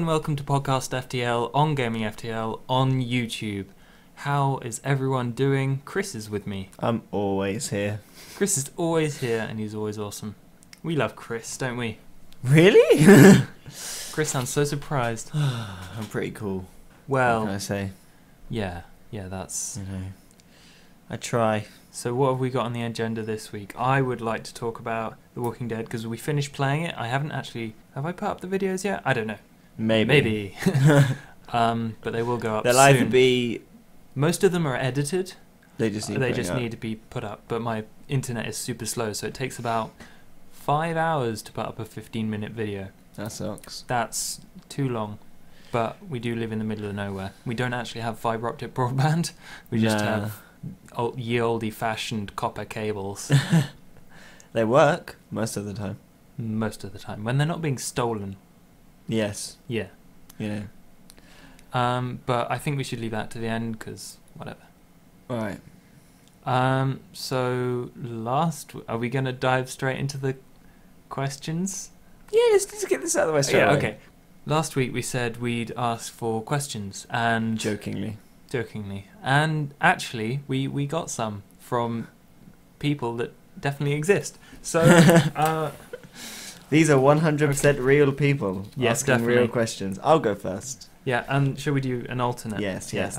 and welcome to PodcastFTL on Gaming FTL on YouTube. How is everyone doing? Chris is with me. I'm always here. Chris is always here and he's always awesome. We love Chris, don't we? Really? Chris sounds so surprised. I'm pretty cool. Well, what can I say? Yeah, that's... You know, I try. So what have we got on the agenda this week? I would like to talk about The Walking Dead because we finished playing it. I haven't actually... Have I put up the videos yet? I don't know. Maybe. But they will go up They'll soon. either be... Most of them are edited. They just need to be put up. But my internet is super slow, so it takes about 5 hours to put up a 15-minute video. That sucks. That's too long. But we do live in the middle of nowhere. We don't actually have fibre optic broadband. We just have ye olde fashioned copper cables. They work most of the time. Most of the time. When they're not being stolen. Yes. Yeah. You know. But I think we should leave that to the end because whatever. Right. So are we going to dive straight into the questions? Yeah, let's get this out of the way straight away. Okay. Last week we said we'd ask for questions and... Jokingly. And actually we got some from people that definitely exist. So... These are 100% real people asking definitely. real questions. I'll go first. Yeah, and shall we do an alternate? Yes. Yeah,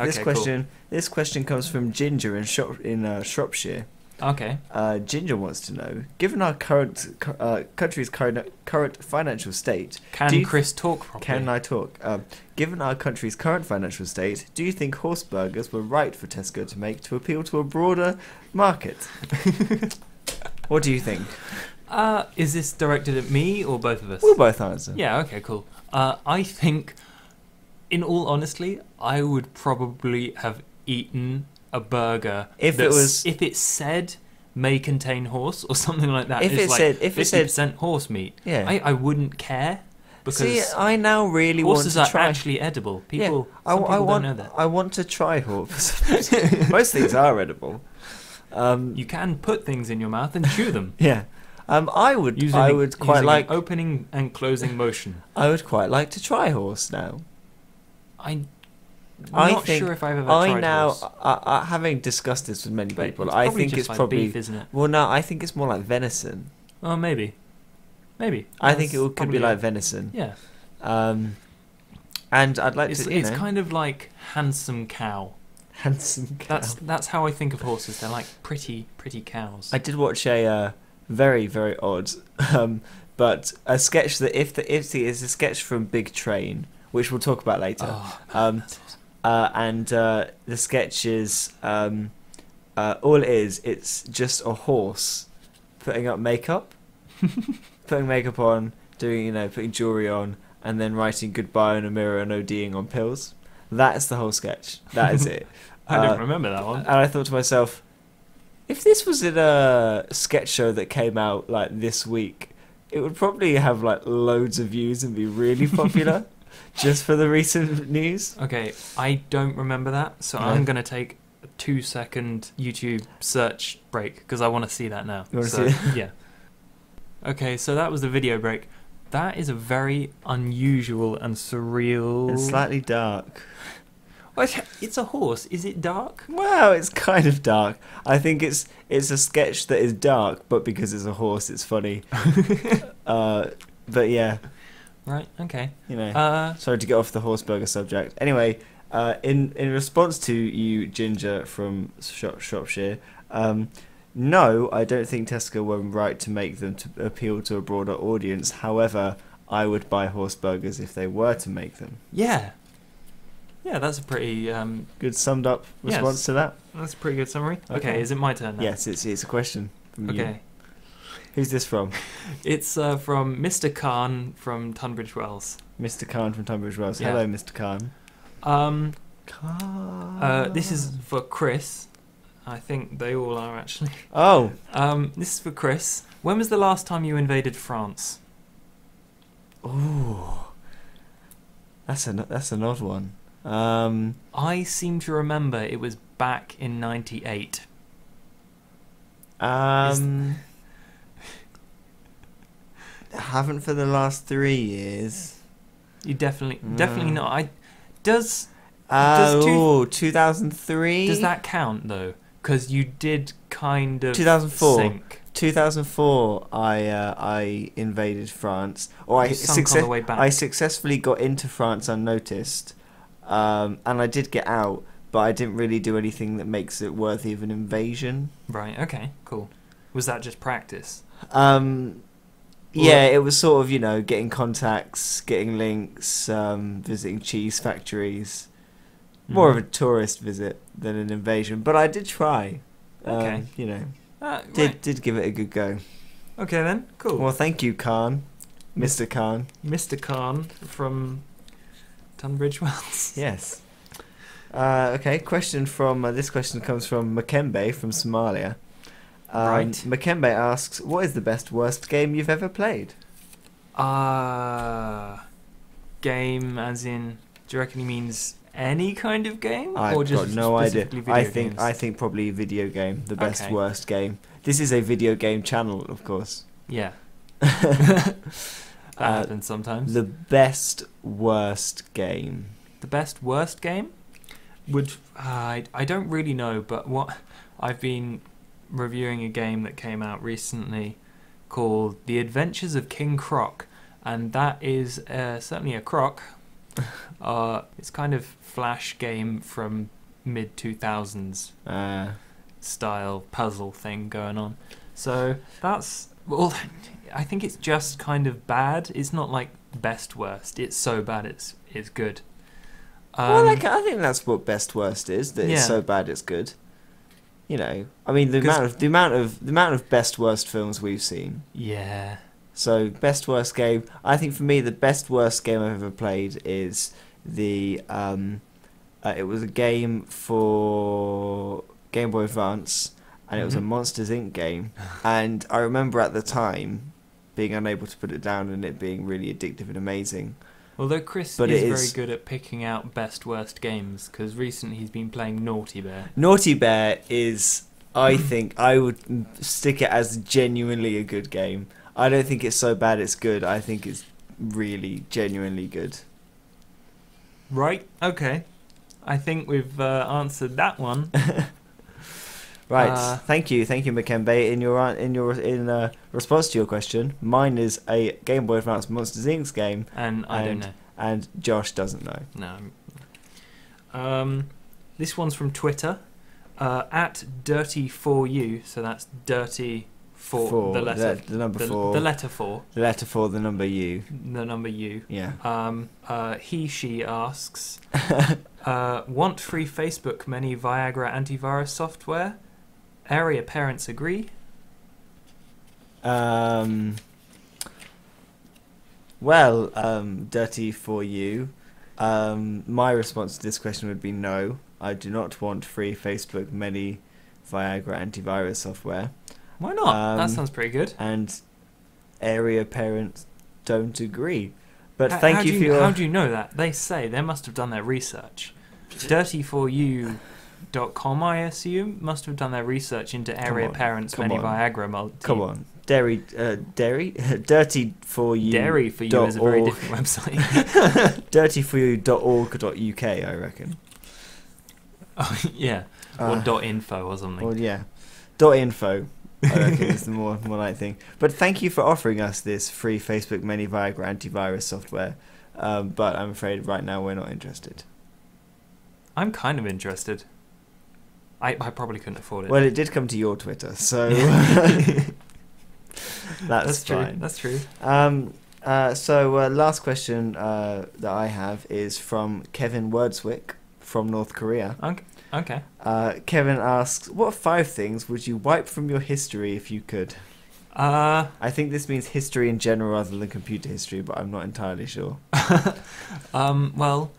This question comes from Ginger in Shropshire. Okay. Ginger wants to know, given our country's current financial state... Can Chris talk properly? Can I talk? Given our country's current financial state, do you think horse burgers were right for Tesco to make to appeal to a broader market? What do you think? Is this directed at me or both of us? We'll both answer. Yeah, okay, cool. I think, in all honesty, I would probably have eaten a burger if it said may contain horse or something like that. If it said 50% horse meat, yeah, I wouldn't care because see, I now really want to try. Horses are actually edible. People, yeah, some people don't know that. I want to try horse. Most things are edible. You can put things in your mouth and chew them. Yeah. I would quite like opening and closing motion. I would quite like to try horse now. I'm not sure if I've ever tried horse. Having discussed this with many people, I think it's like probably beef, isn't it? Well, no, I think it's more like venison. Oh, maybe. I think it could be like venison. Yeah. And I'd like to. It's kind of like handsome cow. Handsome cow. That's how I think of horses. They're like pretty cows. I did watch a very, very odd, but a sketch that if is a sketch from Big Train, which we'll talk about later. Oh, and the sketch is all it is. It's just a horse putting up makeup, putting makeup on, putting jewelry on, and then writing goodbye on a mirror and ODing on pills. That's the whole sketch. That is it. I don't remember that one. And I thought to myself, if this was in a sketch show that came out like this week, it would probably have like loads of views and be really popular. Just for the recent news. Okay, I don't remember that, so I'm going to take a 2-second YouTube search break because I want to see that now. You want to see it? Yeah. Okay, so that was the video break. That is a very unusual and surreal... And slightly dark. It's a horse. Is it dark? Well, it's kind of dark. I think it's a sketch that is dark, but because it's a horse, it's funny. But yeah. Right, okay. Sorry to get off the horse burger subject. Anyway, in response to you, Ginger from Shropshire, no, I don't think Tesco were right to make them to appeal to a broader audience. However, I would buy horse burgers if they were to make them. Yeah. Yeah, that's a pretty... good summed up response to that. That's a pretty good summary. Okay, is it my turn now? Yes, it's a question from you. Okay. Who's this from? It's from Mr. Khan from Tunbridge Wells. Mr. Khan from Tunbridge Wells. Yeah. Hello, Mr. Khan. This is for Chris. I think they all are, actually. Oh. This is for Chris. When was the last time you invaded France? Ooh. That's an odd one. I seem to remember it was back in 98. Haven't for the last 3 years. You definitely not. Does 2003? Does that count though? Because you did kind of 2004. sink. 2004, I invaded France, or You sunk on the way back. I successfully got into France unnoticed, and I did get out, but I didn't really do anything that makes it worthy of an invasion. Right. Okay. Cool. Was that just practice? Yeah, it was sort of, getting contacts, getting links, visiting cheese factories. More of a tourist visit than an invasion, but I did try. Okay. Did give it a good go. Okay then, cool. Well, thank you, Khan. Mr. Khan. Mr. Khan from Tunbridge Wells. Yes. Okay, this question comes from Makembe from Somalia. Right. Makembe asks, what is the best worst game you've ever played? Game as in, do you reckon he means any kind of game? I've got no idea. Games? I think probably video game, the best Okay. worst game. This is a video game channel, of course. Yeah. That happens sometimes. The best worst game. The best worst game would I don't really know, but what I've been reviewing a game that came out recently called The Adventures of King Croc, and that is certainly a croc. It's kind of flash game from mid 2000s style puzzle thing going on. So that's I think it's just kind of bad. It's not like best worst. It's so bad it's good. I think that's what best worst is. That it's so bad it's good. I mean the amount of best worst films we've seen. Yeah. So best worst game. I think for me the best worst game I've ever played is it was a game for Game Boy Advance, and it was a Monsters Inc. game. And I remember at the time being unable to put it down and it being really addictive and amazing. Although Chris is very good at picking out best worst games, because recently he's been playing Naughty Bear. Naughty Bear is, I think, I would stick it as genuinely a good game. I don't think it's so bad it's good. I think it's really genuinely good. Right. Okay. I think we've answered that one. Right. Thank you, Makembe. In response to your question, mine is a Game Boy Advance Monsters Inc. game, and I don't know. And Josh doesn't know. No. This one's from Twitter, at dirty4u. So that's dirty. The letter, the number 4. The letter 4. The letter 4, the number U. The number U. Yeah. She asks, want free Facebook many Viagra antivirus software? Area parents agree? Dirty for you. My response to this question would be no. I do not want free Facebook many Viagra antivirus software. Why not? That sounds pretty good. And area parents don't agree. But How do you know that? They say they must have done their research. Dirty4u.com, I assume, must have done their research into area parents many Viagra multi. Come on. Dirty4u. Dairy for you is a very different website. Dirty4u.org.uk, I reckon. Oh, yeah. Or .info or something. Well, yeah. .info. I reckon is the more like thing. But thank you for offering us this free Facebook many Viagra antivirus software. But I'm afraid right now we're not interested. I'm kind of interested. I probably couldn't afford it. Well, it did come to your Twitter, so that's fine. That's true. Last question that I have is from Kevin Wordswick from North Korea. Okay. Kevin asks, what 5 things would you wipe from your history if you could? I think this means history in general rather than computer history, but I'm not entirely sure. Well,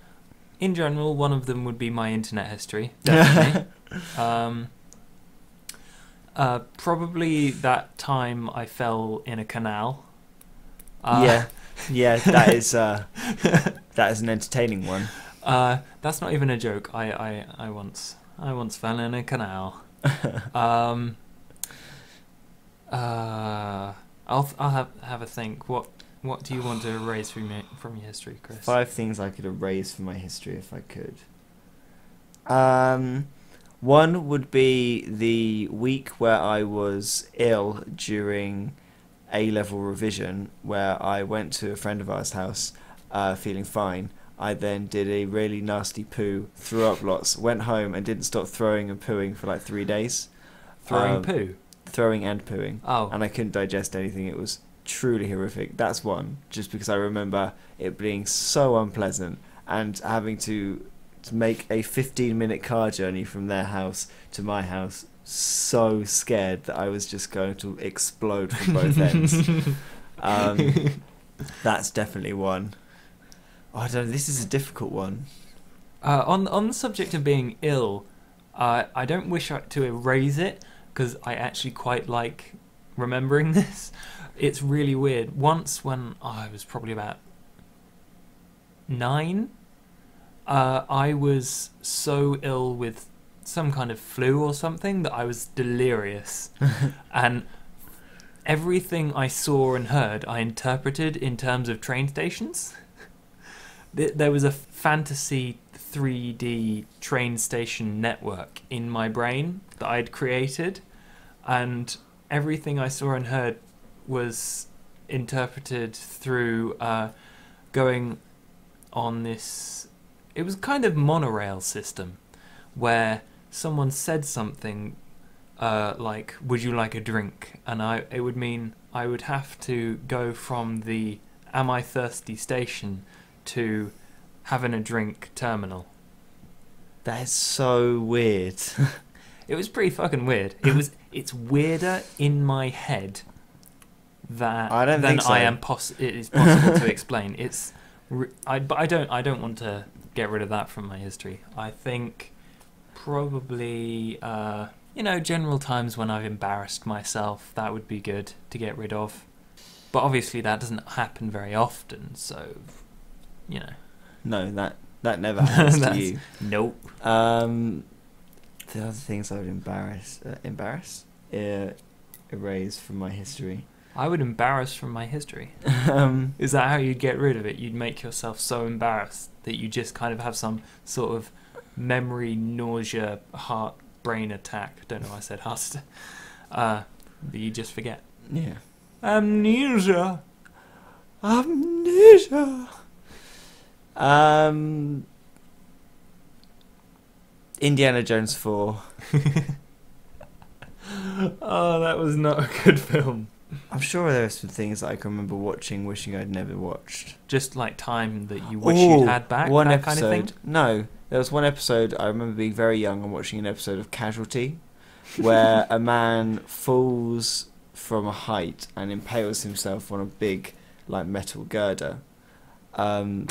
in general, one of them would be my internet history, definitely. Probably that time I fell in a canal. Yeah, that is an entertaining one. That's not even a joke. I once fell in a canal. I'll have a think. What What do you want to erase from your history, Chris? 5 things I could erase from my history if I could. One would be the week where I was ill during A-level revision, where I went to a friend of ours' house feeling fine. I then did a really nasty poo, threw up lots, went home and didn't stop throwing and pooing for like 3 days. Poo? Throwing and pooing. Oh. And I couldn't digest anything. It was truly horrific. That's one, just because I remember it being so unpleasant and having to make a 15-minute car journey from their house to my house, so scared that I was just going to explode from both ends. That's definitely one. Oh, I don't know, this is a difficult one. On the subject of being ill, I don't wish to erase it, because I actually quite like remembering this. It's really weird. Once when I was probably about 9, I was so ill with some kind of flu or something that I was delirious. And everything I saw and heard, I interpreted in terms of train stations. There was a fantasy 3D train station network in my brain that I'd created, and everything I saw and heard was interpreted through going on this... It was kind of monorail system where someone said something like, would you like a drink? And it would mean I would have to go from the am I thirsty station to having a drink terminal. That is so weird. It was pretty fucking weird. It's weirder in my head than it is possible to explain. But I don't want to get rid of that from my history. I think probably general times when I've embarrassed myself, that would be good to get rid of. But obviously that doesn't happen very often, so No, that never happens to you. Nope. The other things I would erase from my history. I would embarrass from my history. Is that how you'd get rid of it? You'd make yourself so embarrassed that you just kind of have some sort of memory nausea, brain attack. Don't know why I said heart attack. That you just forget. Yeah. Amnesia. Indiana Jones 4. Oh, that was not a good film. I'm sure there are some things that I can remember watching, wishing I'd never watched. Just like time that you wish you'd had back, one that episode, kind of thing? No, there was one episode, I remember being very young and watching an episode of Casualty, where a man falls from a height and impales himself on a big metal girder. Right.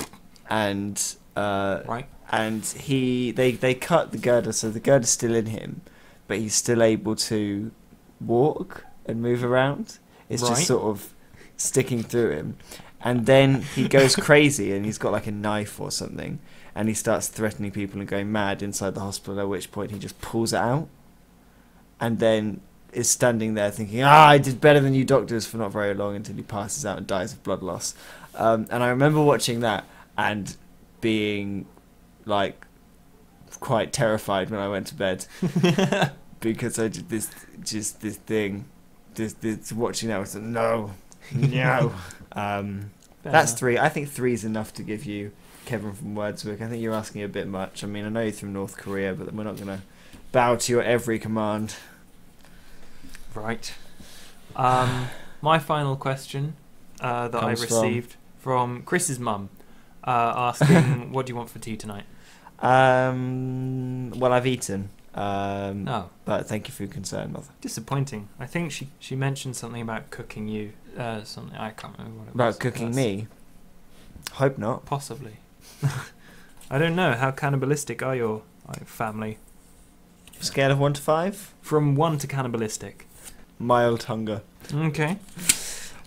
And they cut the girder, so the girder's still in him, but he's still able to walk and move around. It's just sort of sticking through him. And then he goes crazy and he's got a knife or something, and he starts threatening people and going mad inside the hospital, at which point he just pulls it out and then is standing there thinking, I did better than you doctors for not very long, until he passes out and dies of blood loss. And I remember watching that and being quite terrified when I went to bed because I did this thing, this watching that was no. That's 3. I think 3 is enough to give you Kevin from Wordswick. I think you're asking a bit much. I mean, I know you're from North Korea, but we're not going to bow to your every command. Right. My final question that I received from Chris's mum, asking, what do you want for tea tonight? Well, I've eaten. But thank you for your concern, Mother. Disappointing. I think she mentioned something about cooking you. Something I can't remember what it was. About cooking me? Hope not. Possibly. I don't know. How cannibalistic are your family? Scale of 1 to 5? From 1 to cannibalistic. Mild hunger. Okay.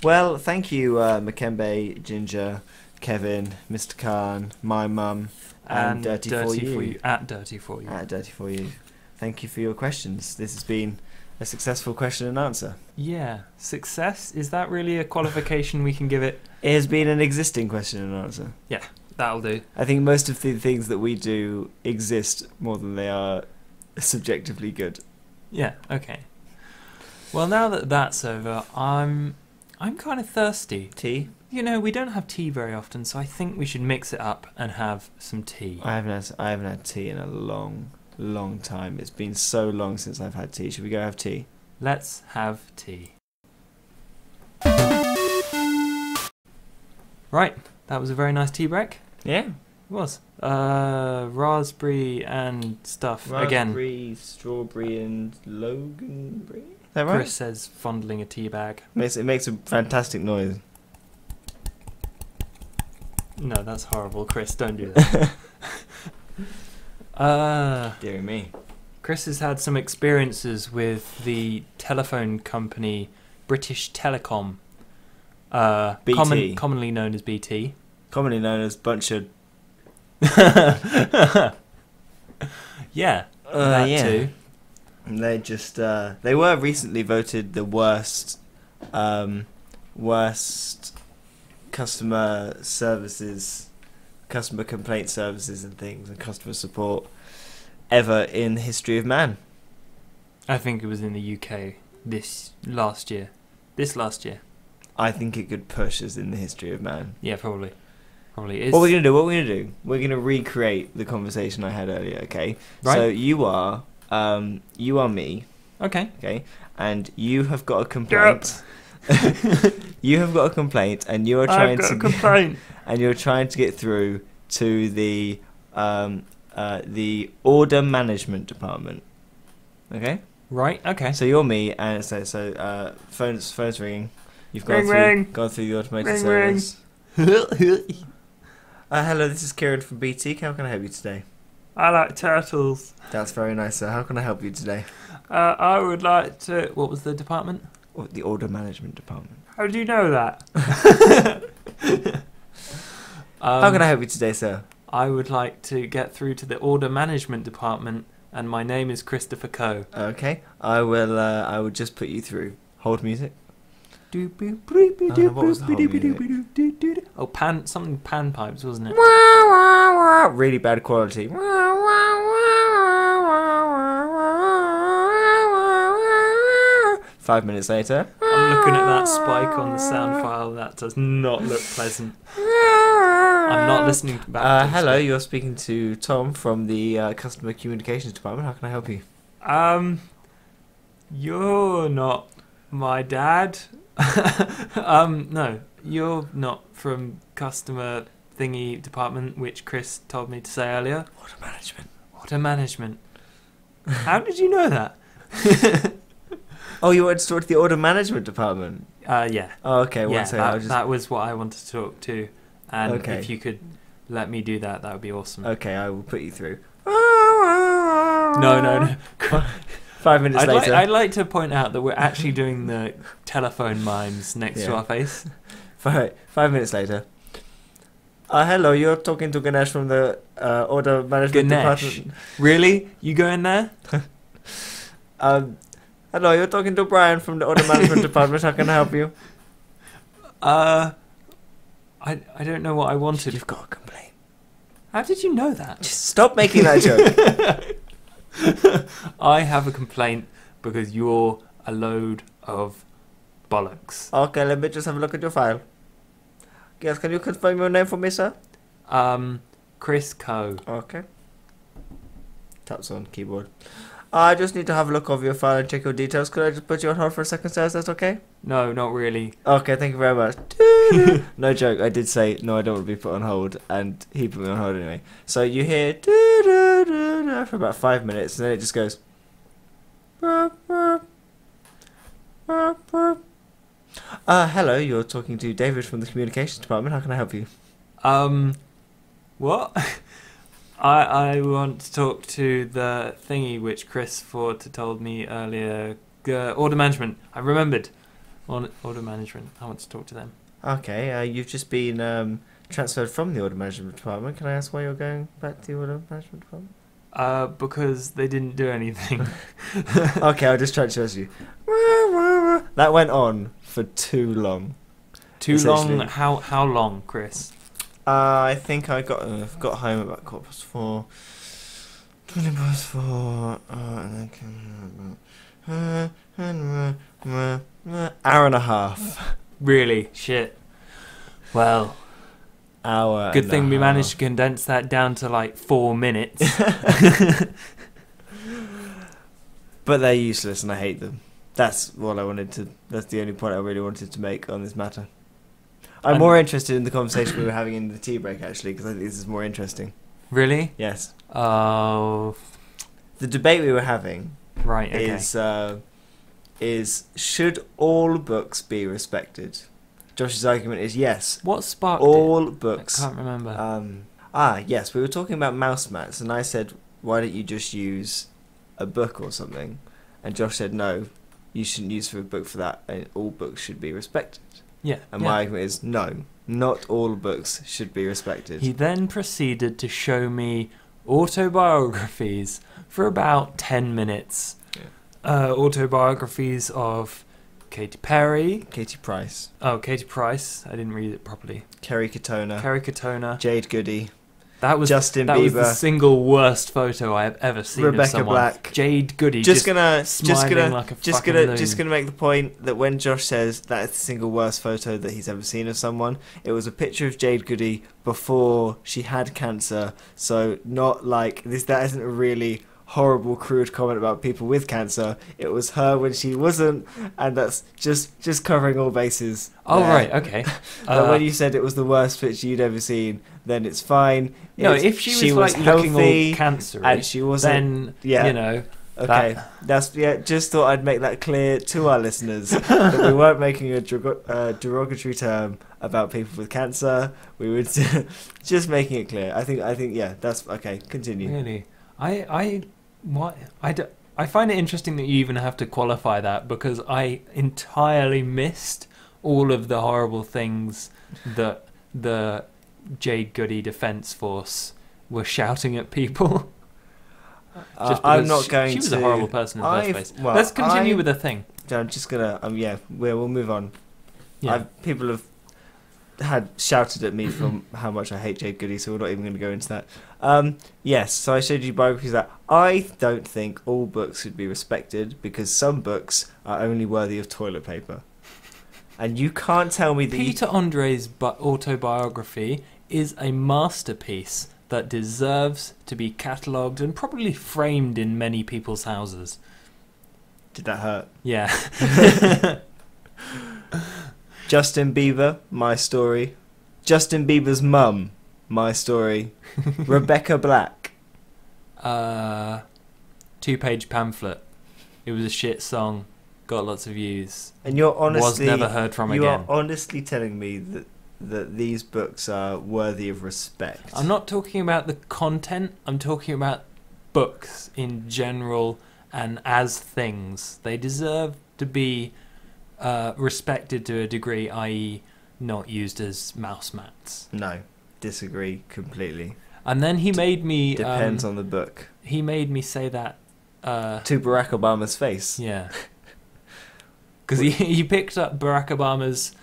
Well, thank you, Makembe, Ginger, Kevin, Mr. Khan, my mum, and Dirty For You. At Dirty For You. At Dirty For You. Thank you for your questions. This has been a successful question and answer. Yeah. Success? Is that really a qualification we can give it? It has been an existing question and answer. Yeah, that'll do. I think most of the things that we do exist more than they are subjectively good. Yeah, okay. Well, now that that's over, I'm kind of thirsty. Tea? You know, we don't have tea very often, so I think we should mix it up and have some tea. I haven't had tea in a long time. It's been so long since I've had tea. Should we go have tea? Let's have tea. Right, that was a very nice tea break. Yeah. It was. Raspberry and stuff again. Raspberry, strawberry, and Loganberry. Is that right? Chris says fondling a tea bag. It makes a fantastic noise. No, that's horrible, Chris. Don't do that. Dear me. Chris has had some experiences with the telephone company British Telecom. BT. Commonly known as BT. Commonly known as bunch of... Yeah, that yeah. too. They just they were recently voted the worst customer complaint services and things and customer support ever in the history of man. I think it was in the UK this last year. I think it could push us in the history of man. Yeah, probably is. What we're gonna do? We're gonna recreate the conversation I had earlier. Okay. Right. So you are me. Okay. Okay. And you have got a complaint. You have got a complaint, and you are trying and you're trying to get through to the order management department. Okay. Right. Okay. So you're me, and phone's ringing. You've gone through the automated service. Hello, this is Kieran from BT. How can I help you today? I like turtles. That's very nice, sir. How can I help you today? I would like to... What was the department? The order management department. How do you know that? How can I help you today, sir? I would like to get through to the order management department, and my name is Christopher Coe. Okay, I will just put you through. Hold music. What was the whole music? Oh, something pan pipes, wasn't it? Really bad quality. 5 minutes later. I'm looking at that spike on the sound file. That does not look pleasant. I'm not listening back. Hello, you're speaking to Tom from the Customer Communications Department. How can I help you? You're not my dad. No, you're not from customer thingy department, which Chris told me to say earlier. Order management. How did you know that? Oh, you wanted to talk to the order management department? Yeah. Oh, okay. Yeah, that was what I wanted to talk to. And okay. If you could let me do that, that would be awesome. Okay, I will put you through. No. 5 minutes later. I'd like to point out that we're actually doing the telephone mimes next to our face. 5 minutes later. Hello, you're talking to Ganesh from the order management department. Really? You go in there? Hello, you're talking to Brian from the order management department. How can I help you? I don't know what I wanted. You've got a complaint. How did you know that? Just stop making that joke. I have a complaint because you're a load of bollocks. Okay, let me just have a look at your file. Yes, can you confirm your name for me, sir? Chris Coe. Okay. Taps on keyboard. I just need to have a look over your file and check your details. Could I just put you on hold for a second, sir? Is that okay? No, not really. Okay, thank you very much. No joke, I did say, no, I don't want to be put on hold, and he put me on hold anyway. So you hear for about 5 minutes, and then it just goes. Hello, you're talking to David from the communications department. How can I help you? What? I want to talk to the thingy which Chris Ford told me earlier. Order management. I remembered. Order management. I want to talk to them. Okay, you've just been transferred from the order management department. Can I ask why you're going back to the order management department? Because they didn't do anything. Okay, I'll just try to trust you. That went on for too long. Too long? How long, Chris? I think I got home about 4:15. 4, hour and a half. Really? Shit. Well, Hour. Good thing we managed to condense that down to like 4 minutes. But they're useless and I hate them. That's what I wanted to. That's the only point I really wanted to make on this matter. I'm more interested in the conversation we were having in the tea break, actually, because I think this is more interesting. Really? Yes. Oh. The debate we were having Right. Okay. is should all books be respected? Josh's argument is yes. What sparked all it? books? I can't remember. Yes, we were talking about mouse mats, and I said, why don't you just use a book or something? And Josh said, no, you shouldn't use a book for that, and all books should be respected. Yeah. And my argument is, no, not all books should be respected. He then proceeded to show me autobiographies for about 10 minutes. Yeah. Autobiographies of Katy Perry. Katie Price. Oh, Katy Price. I didn't read it properly. Kerry Katona. Jade Goody. That was Justin Bieber. That was the single worst photo I have ever seen Rebecca of someone. Black. Jade Goody. Just gonna make the point that when Josh says that is the single worst photo that he's ever seen of someone, it was a picture of Jade Goody before she had cancer. So not like this. That isn't a really horrible, crude comment about people with cancer. It was her when she wasn't, and that's just covering all bases. Oh right, okay. But when you said it was the worst picture you'd ever seen, then it's fine. No, if she was like looking all cancerous, and she wasn't, then you know. Okay, just thought I'd make that clear to our listeners that we weren't making a derogatory term about people with cancer. We were just making it clear. I think yeah, that's okay. Continue. Really, I find it interesting that you even have to qualify that, because I entirely missed all of the horrible things that the Jade Goody Defence Force were shouting at people. I'm not going to. She was a horrible person in the first place. Let's continue with the thing. I'm just gonna. We'll move on. Yeah. People have had shouted at me from how much I hate Jade Goody, so we're not even going to go into that. Yes, so I showed you biographies that I don't think all books should be respected, because some books are only worthy of toilet paper. And you can't tell me that Peter Andre's autobiography is a masterpiece that deserves to be catalogued and probably framed in many people's houses. Did that hurt? Yeah. Justin Bieber, my story. Justin Bieber's mum, my story. Rebecca Black. 2-page pamphlet. It was a shit song. Got lots of views. And you're honestly... Was never heard from again. You are honestly telling me that these books are worthy of respect. I'm not talking about the content. I'm talking about books in general and as things. They deserve to be respected to a degree, i.e. not used as mouse mats. No, disagree completely. And then he made me... Depends on the book. He made me say that... to Barack Obama's face. Yeah. Because he picked up Barack Obama's...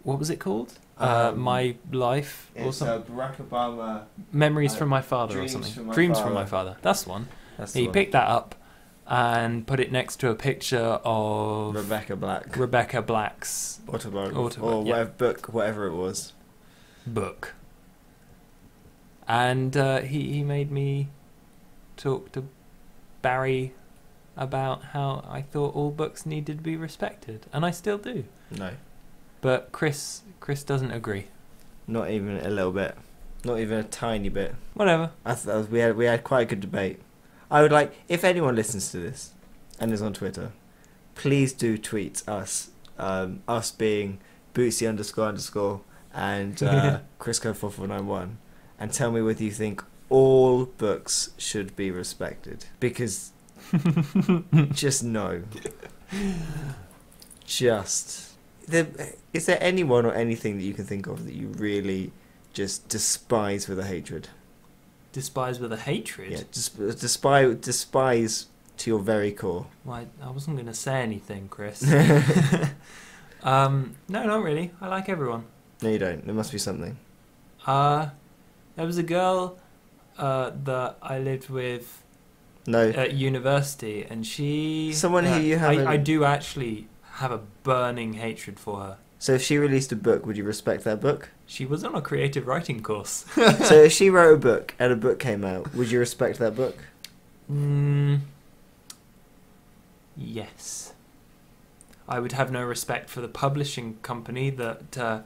what was it called? My Life or something? Barack Obama... Memories from My Father or something. Dreams from My Father. That's the one. He picked that up and put it next to a picture of... Rebecca Black's... autobiography. Or whatever it was. Book. And he made me talk to Barry about how I thought all books needed to be respected. And I still do. No. But Chris doesn't agree. Not even a little bit. Not even a tiny bit. Whatever. We had quite a good debate. I would like, if anyone listens to this and is on Twitter, please do tweet us. Us being Bootsy__ and Crisco4491, and tell me whether you think all books should be respected. Because just no. Is there anyone or anything that you can think of that you really just despise with a hatred? Despise with a hatred? Yeah, despise to your very core. Well, I wasn't going to say anything, Chris. No, not really. I like everyone. No, you don't. There must be something. There was a girl that I lived with at university, and she... Someone who you have... I do actually have a burning hatred for her. So if she released a book, would you respect that book? She was on a creative writing course. So if she wrote a book and a book came out, would you respect that book? Yes. I would have no respect for the publishing company that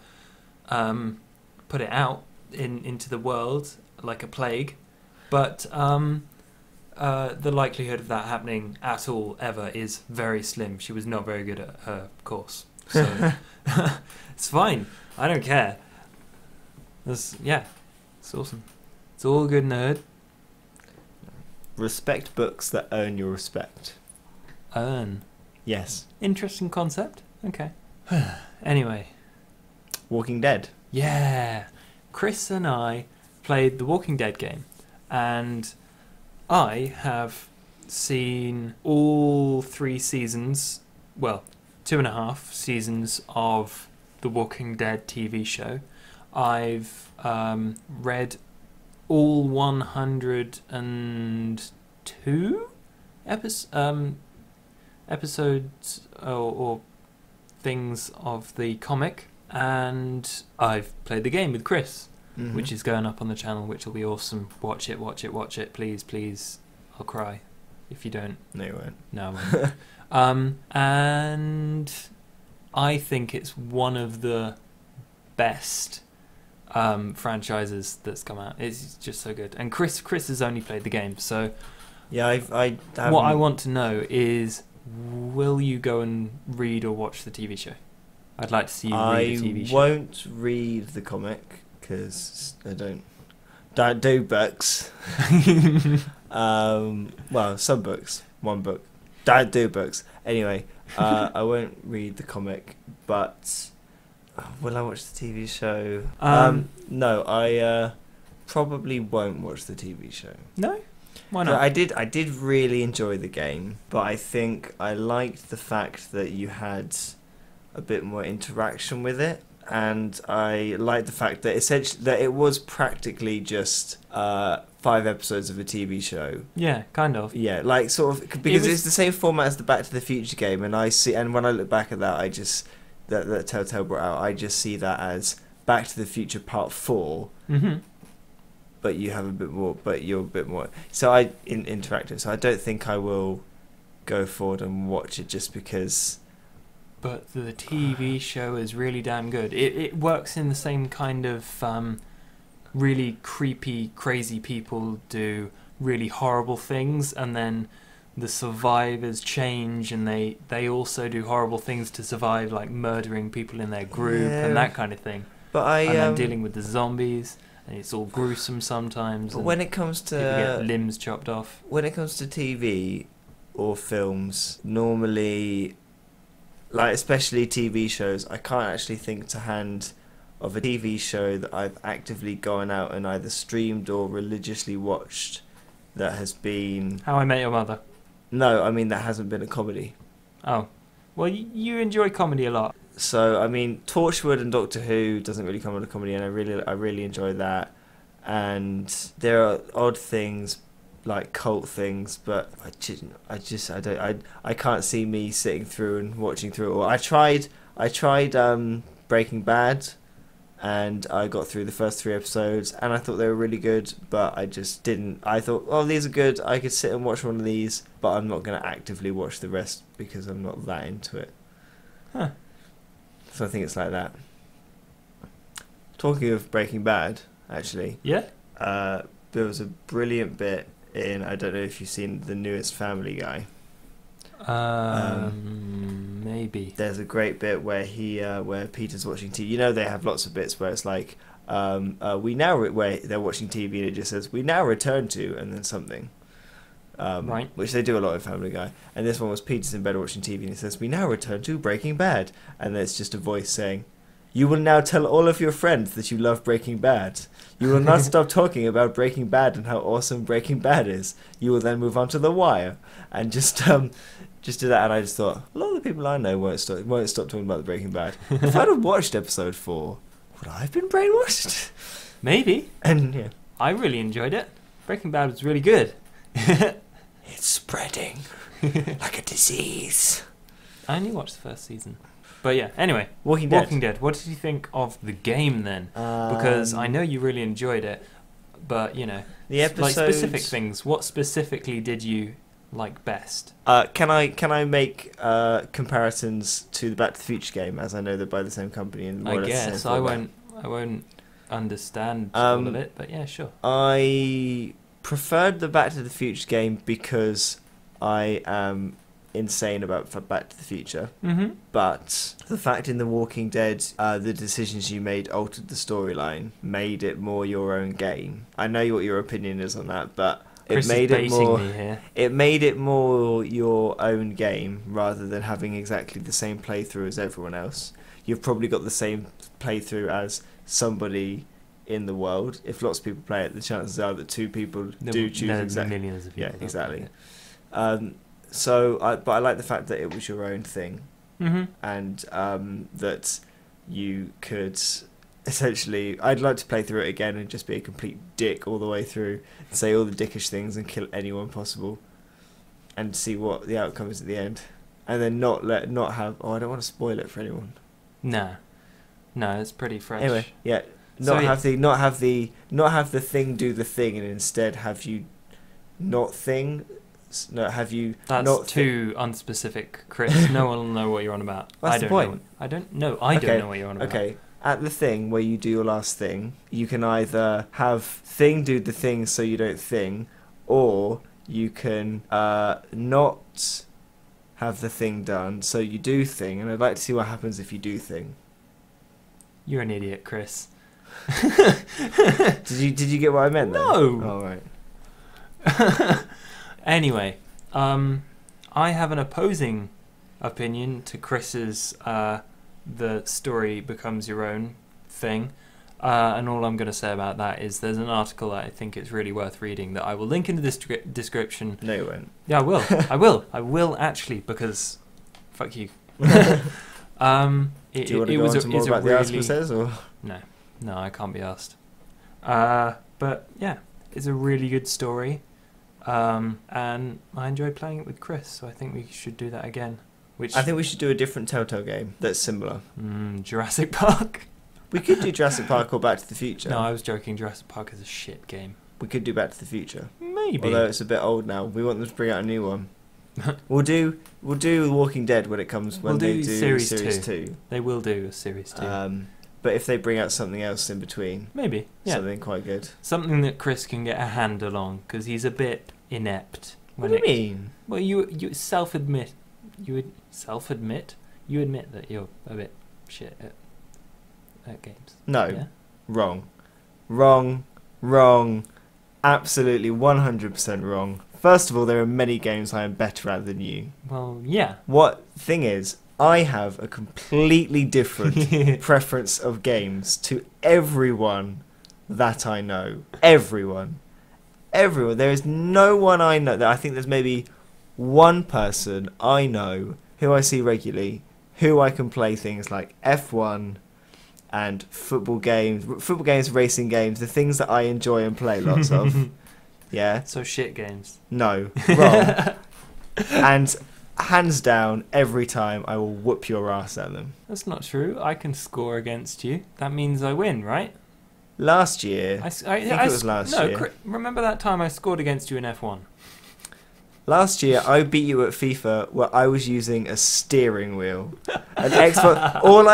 put it out into the world like a plague, but the likelihood of that happening at all ever is very slim. She was not very good at her course, so it's fine. I don't care. It's awesome. It's all good in the hood. Respect books that earn your respect. Earn. Yes. Interesting concept. Okay. Anyway. Walking Dead. Yeah. Chris and I played the Walking Dead game, and I have seen all 3 seasons, well, 2.5 seasons of the Walking Dead TV show. I've read all 102 episodes or things of the comic, and I've played the game with Chris, which is going up on the channel, which will be awesome. Watch it, please. I'll cry if you don't. No, you won't. No, I won't. And I think it's one of the best franchises that's come out. It's just so good. And Chris has only played the game, so yeah, I what I want to know is, will you go and read or watch the TV show? I'd like to see you read the TV show. I won't read the comic because I don't do books. Well, some books. One book. Don't do books. Anyway, I won't read the comic, but will I watch the TV show? No, I probably won't watch the TV show. No? Why not? I did really enjoy the game, but I think I liked the fact that you had a bit more interaction with it, and I liked the fact that essentially that it was practically just 5 episodes of a TV show. Yeah, kind of. Yeah, like sort of, because it's the same format as the Back to the Future game, and when I look back at that, I just that Telltale brought out, I just see that as Back to the Future Part 4. But you have a bit more, but you're a bit more. So interactive. So I don't think I will go forward and watch it just because. But the TV show is really damn good. It works in the same kind of really creepy, crazy people do really horrible things, and then the survivors change, and they also do horrible things to survive, like murdering people in their group and that kind of thing. But and then dealing with the zombies. And it's all gruesome sometimes. But when it comes to people get limbs chopped off. When it comes to TV or films, normally, like especially TV shows, I can't actually think to hand of a TV show that I've actively gone out and either streamed or religiously watched that has been... How I Met Your Mother. No, I mean that hasn't been a comedy. Oh. Well, you enjoy comedy a lot. So, I mean, Torchwood and Doctor Who doesn't really come under comedy, and I really enjoy that. And there are odd things, like cult things, but I can't see me sitting through and watching through it all. I tried Breaking Bad, and I got through the first 3 episodes, and I thought they were really good, but I just didn't. I thought, oh, these are good, I could sit and watch one of these, but I'm not going to actively watch the rest because I'm not that into it. Huh. So I think it's like that. Talking of Breaking Bad, actually. Yeah? There was a brilliant bit in, I don't know if you've seen the newest Family Guy. Maybe. There's a great bit where where Peter's watching TV. You know, they have lots of bits where it's like, where they're watching TV and it just says, we now return to, and then something. Right. Which they do a lot in Family Guy. And this one was Peter's in bed watching TV and it says, we now return to Breaking Bad. And then it's just a voice saying, You will now tell all of your friends that you love Breaking Bad. You will not stop talking about Breaking Bad and how awesome Breaking Bad is. You will then move on to The Wire and just do that. And I just thought, a lot of the people I know won't stop talking about the Breaking Bad. If I'd have watched episode 4, would I have been brainwashed? Maybe. And yeah, I really enjoyed it. Breaking Bad was really good. it's spreading like a disease. I only watched the first season. But yeah, anyway, Walking Dead. What did you think of the game then? Because I know you really enjoyed it, but you know, the episode, like specific things. What specifically did you like best? Can I make comparisons to the Back to the Future game, as I know they're by the same company? And I guess I won't understand all of it, but yeah, sure. I preferred the Back to the Future game because I am insane about Back to the Future. Mm-hmm. But the fact in The Walking Dead, the decisions you made altered the storyline, made it more your own game. I know what your opinion is on that, but Chris it made is it baiting more. Me here. It made it more your own game rather than having exactly the same playthrough as everyone else. You've probably got the same playthrough as somebody in the world. If lots of people play it, the chances are that 2 people do choose exactly. Millions of people. Yeah, exactly. But I like the fact that it was your own thing, and that you could essentially. I'd like to play through it again and just be a complete dick all the way through, say all the dickish things and kill anyone possible, and see what the outcome is at the end, and then not have. Oh, I don't want to spoil it for anyone. No, it's pretty fresh. Anyway, yeah, not have the thing do the thing, and instead have you not thing. No, have you? That's not too unspecific, Chris. No one will know what you're on about. That's the point. I don't know what you're on about. Okay, at the thing where you do your last thing, you can either have thing do the thing so you don't thing, or you can not have the thing done so you do thing. And I'd like to see what happens if you do thing. You're an idiot, Chris. Did you get what I meant then? No. Oh, right. Anyway, I have an opposing opinion to Chris's the story becomes your own thing. And all I'm going to say about that is there's an article that I think it's really worth reading that I will link in the description. No, you won't. Yeah, I will. I will actually, because fuck you. Do you want to go into more about the article says, or? No, I can't be asked. But yeah, it's a really good story. And I enjoyed playing it with Chris, so I think we should do that again. I think we should do a different Telltale game that's similar. Jurassic Park. We could do Jurassic Park or Back to the Future. No, I was joking. Jurassic Park is a shit game. We could do Back to the Future. Maybe. Although it's a bit old now. We want them to bring out a new one. We'll do The Walking Dead when it comes when they do series 2. They will do a series 2. But if they bring out something else in between, maybe something quite good, something that Chris can get a handle on, because he's a bit inept. What do you mean? Well, you self-admit. You would self-admit. You admit that you're a bit shit at games. No, yeah? Wrong. Absolutely 100% wrong. First of all, there are many games I am better at than you. Well, yeah. What thing is, I have a completely different preference of games to everyone that I know. Everyone. There is no one I know. I think there's maybe one person I know who I see regularly, who I can play things like F1 and football games, racing games, the things that I enjoy and play lots of. Yeah. So shit games. No, wrong. And hands down, every time I will whoop your ass at them. That's not true. I can score against you. That means I win, right? Last year, I think it was last year. No, remember that time I scored against you in F1? Last year, I beat you at FIFA where I was using a steering wheel. An Xbox. All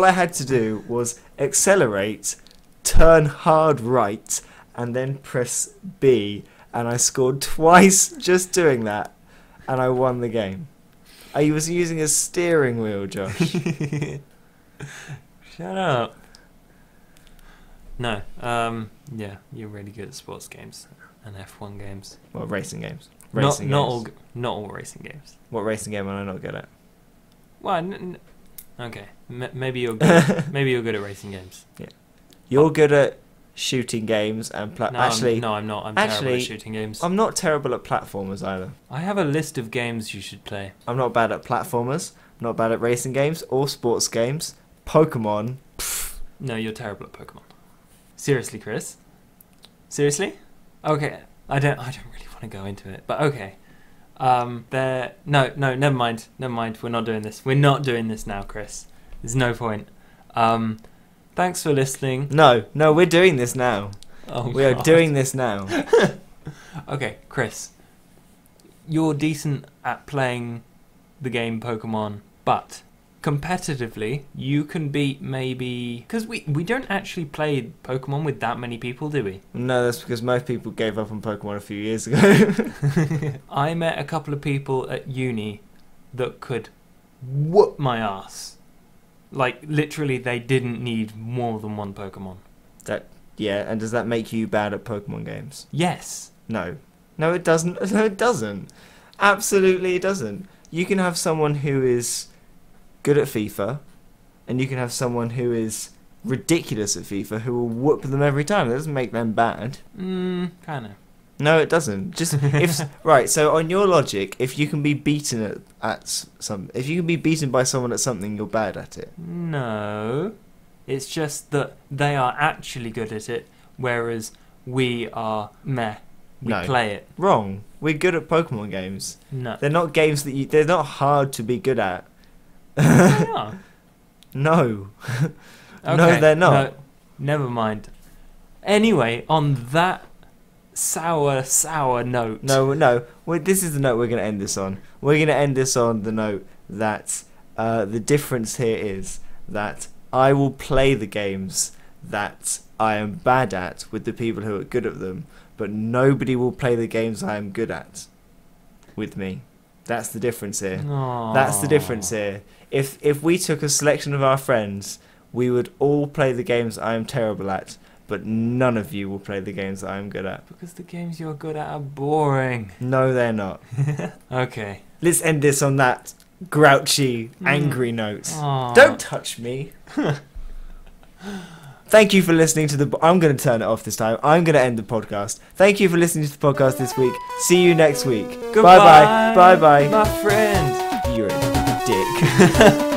I had to do was accelerate, turn hard right, and then press B. And I scored twice just doing that. And I won the game. I was using a steering wheel, Josh. Shut up. No, yeah, you're really good at sports games and F1 games. Well, racing games. Not all racing games. What racing game am I not good at? Well, Okay. Maybe you're good. Maybe you're good at racing games. Yeah. You're good at shooting games and No, I'm not. I'm terrible at shooting games. I'm not terrible at platformers either. I have a list of games you should play. I'm not bad at platformers. I'm not bad at racing games or sports games. Pokemon. Pfft. No, you're terrible at Pokemon. Seriously, Chris? Seriously? Okay. I don't really want to go into it, but okay. No, never mind. We're not doing this. We're not doing this now, Chris. There's no point. Thanks for listening. No, we're doing this now. We are doing this now. Okay, Chris. You're decent at playing the game Pokemon, but competitively, you can beat maybe... Because we don't actually play Pokemon with that many people, do we? No, that's because most people gave up on Pokemon a few years ago. I met a couple of people at uni that could whoop my ass. Like, literally, they didn't need more than one Pokemon. Yeah, and does that make you bad at Pokemon games? Yes. No, it doesn't. No, it doesn't. Absolutely, it doesn't. You can have someone who is good at FIFA, and you can have someone who is ridiculous at FIFA who will whoop them every time. That doesn't make them bad. Kind of. No, it doesn't. Just right. So on your logic, if you can be beaten if you can be beaten by someone at something, you're bad at it. No, it's just that they are actually good at it, whereas we are meh. We play it. Wrong. We're good at Pokemon games. No, they're not games that they're not hard to be good at. They are. No. Okay, no, they're not. No, never mind. Anyway, on that sour note. No. This is the note we're going to end this on. We're going to end this on the note that the difference here is that I will play the games that I am bad at with the people who are good at them, but nobody will play the games I am good at with me. That's the difference here. Aww. That's the difference here. If we took a selection of our friends, we would all play the games I am terrible at, but none of you will play the games that I am good at. Because the games you're good at are boring. No, they're not. Okay. Let's end this on that grouchy, angry note. Aww. Don't touch me. Thank you for listening to the... I'm going to turn it off this time. I'm going to end the podcast. Thank you for listening to the podcast this week. See you next week. Goodbye. Bye-bye. Bye-bye. My friend. You're a dick.